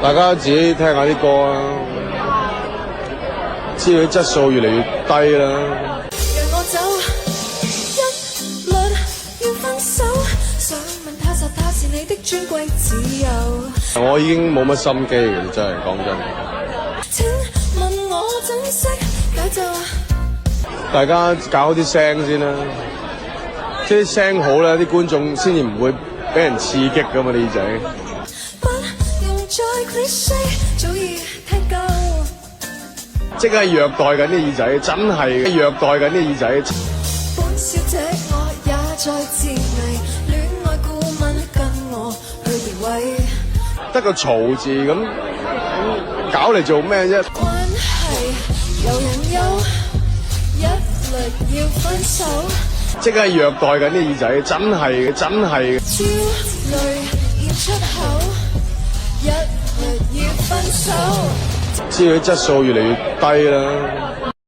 大家自己聽下啲歌啊，知佢質素越嚟越低啦。讓我走一律要分手，想問他實他是你的尊貴自由。我已經冇乜心機嘅，真係講真。請問我怎識解咒？大家搞好啲聲先啦，即係啲聲好咧，啲觀眾先至唔會俾人刺激噶嘛，啲耳仔。不用再 cliché， 早已聽夠。即係虐待緊啲耳仔，真係虐待緊啲耳仔。本小姐我也在自危，戀愛顧問跟我去定位。得個嘈字咁，搞嚟做咩啫？關係有人憂，一律要分手。即係虐待緊啲耳仔，真係。焦慮要出口，一律要分手。知佢質素越嚟越低啦。